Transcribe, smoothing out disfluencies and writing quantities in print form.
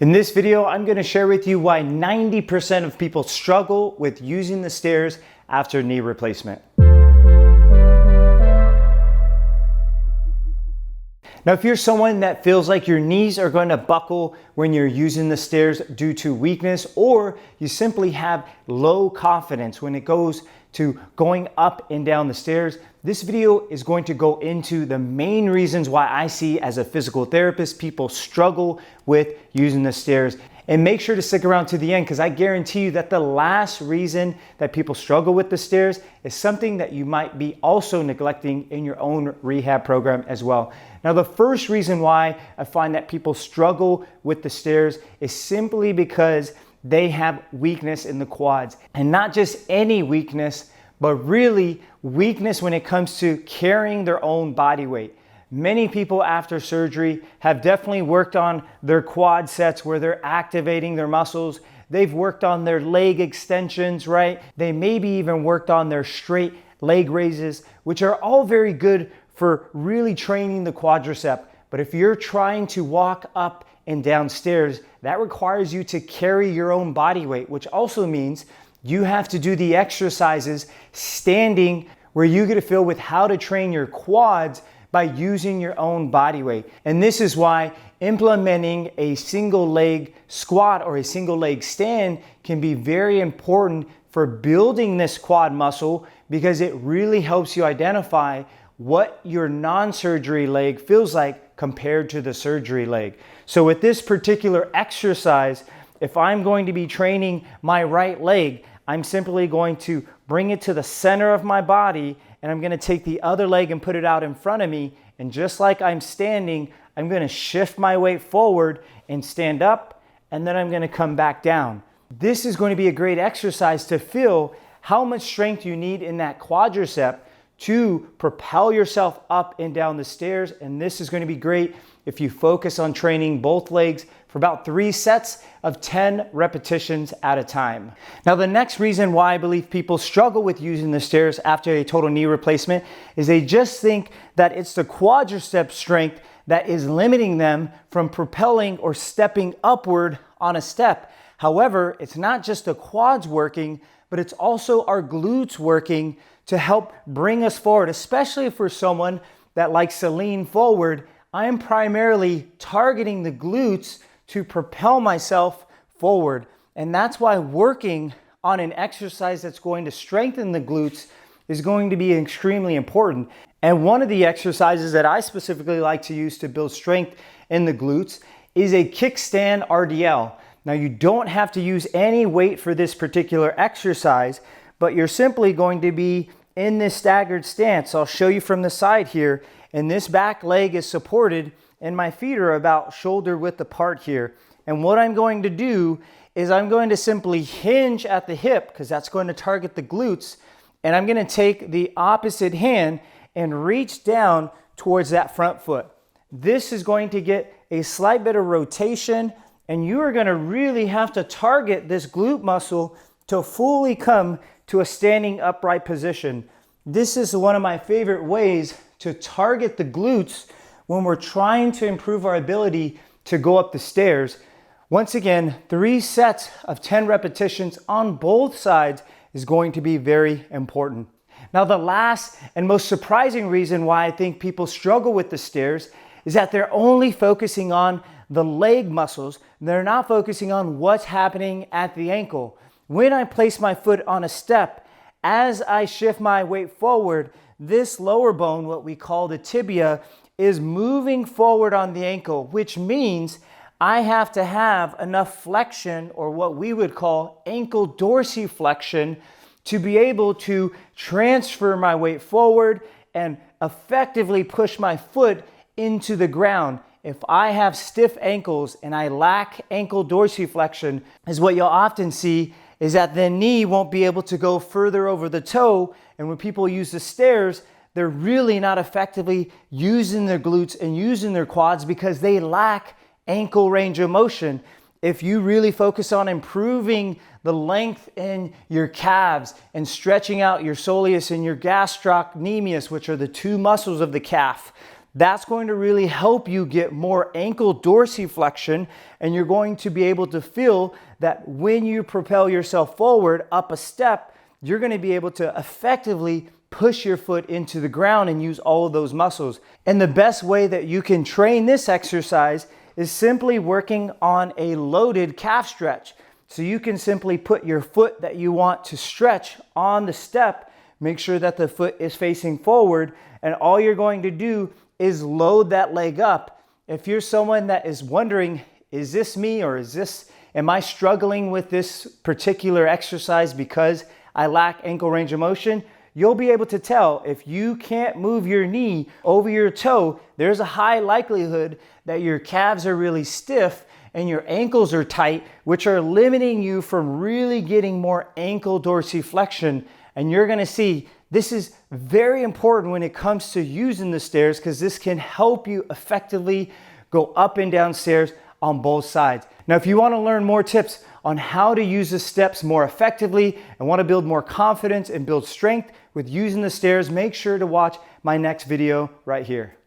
In this video, I'm going to share with you why 90% of people struggle with using the stairs after knee replacement. Now, if you're someone that feels like your knees are going to buckle when you're using the stairs due to weakness, or you simply have low confidence when it goes to going up and down the stairs, this video is going to go into the main reasons why I see as a physical therapist people struggle with using the stairs. And make sure to stick around to the end, because I guarantee you that the last reason that people struggle with the stairs is something that you might be also neglecting in your own rehab program as well. Now, the first reason why I find that people struggle with the stairs is simply because they have weakness in the quads, and not just any weakness, but really weakness when it comes to carrying their own body weight. Many people after surgery have definitely worked on their quad sets where they're activating their muscles. They've worked on their leg extensions, right? They maybe even worked on their straight leg raises, which are all very good for really training the quadricep. But if you're trying to walk up and down stairs, that requires you to carry your own body weight, which also means you have to do the exercises standing, where you get to feel with how to train your quads by using your own body weight. And this is why implementing a single leg squat or a single leg stand can be very important for building this quad muscle, because it really helps you identify what your non-surgery leg feels like compared to the surgery leg. So with this particular exercise, if I'm going to be training my right leg, I'm simply going to bring it to the center of my body, and I'm going to take the other leg and put it out in front of me. And just like I'm standing, I'm going to shift my weight forward and stand up, and then I'm going to come back down. This is going to be a great exercise to feel how much strength you need in that quadricep to propel yourself up and down the stairs. And this is going to be great if you focus on training both legs for about 3 sets of 10 repetitions at a time. Now, the next reason why I believe people struggle with using the stairs after a total knee replacement is they just think that it's the quadricep strength that is limiting them from propelling or stepping upward on a step. However, it's not just the quads working, but it's also our glutes working to help bring us forward, especially if we're someone that likes to lean forward. I'm primarily targeting the glutes to propel myself forward. And that's why working on an exercise that's going to strengthen the glutes is going to be extremely important. And one of the exercises that I specifically like to use to build strength in the glutes is a kickstand RDL. Now, you don't have to use any weight for this particular exercise, but you're simply going to be in this staggered stance. I'll show you from the side here, and this back leg is supported and my feet are about shoulder width apart here. And what I'm going to do is I'm going to simply hinge at the hip, because that's going to target the glutes, and I'm going to take the opposite hand and reach down towards that front foot. This is going to get a slight bit of rotation, and you are going to really have to target this glute muscle to fully come to a standing upright position. This is one of my favorite ways to target the glutes when we're trying to improve our ability to go up the stairs. Once again, 3 sets of 10 repetitions on both sides is going to be very important. Now, the last and most surprising reason why I think people struggle with the stairs is that they're only focusing on the leg muscles. They're not focusing on what's happening at the ankle. When I place my foot on a step, as I shift my weight forward, this lower bone, what we call the tibia, is moving forward on the ankle, which means I have to have enough flexion, or what we would call ankle dorsiflexion, to be able to transfer my weight forward and effectively push my foot into the ground. If I have stiff ankles and I lack ankle dorsiflexion, is what you'll often see is that the knee won't be able to go further over the toe. And when people use the stairs, they're really not effectively using their glutes and using their quads because they lack ankle range of motion. If you really focus on improving the length in your calves and stretching out your soleus and your gastrocnemius, which are the 2 muscles of the calf, That's going to really help you get more ankle dorsiflexion, and you're going to be able to feel that when you propel yourself forward up a step, you're going to be able to effectively push your foot into the ground and use all of those muscles. And the best way that you can train this exercise is simply working on a loaded calf stretch. So you can simply put your foot that you want to stretch on the step, make sure that the foot is facing forward, and all you're going to do is load that leg up. If you're someone that is wondering, is this me, or am I struggling with this particular exercise because I lack ankle range of motion? You'll be able to tell if you can't move your knee over your toe, there's a high likelihood that your calves are really stiff and your ankles are tight, which are limiting you from really getting more ankle dorsiflexion. And you're gonna see this is very important when it comes to using the stairs, because this can help you effectively go up and down stairs on both sides. Now, if you want to learn more tips on how to use the steps more effectively and want to build more confidence and build strength with using the stairs, make sure to watch my next video right here.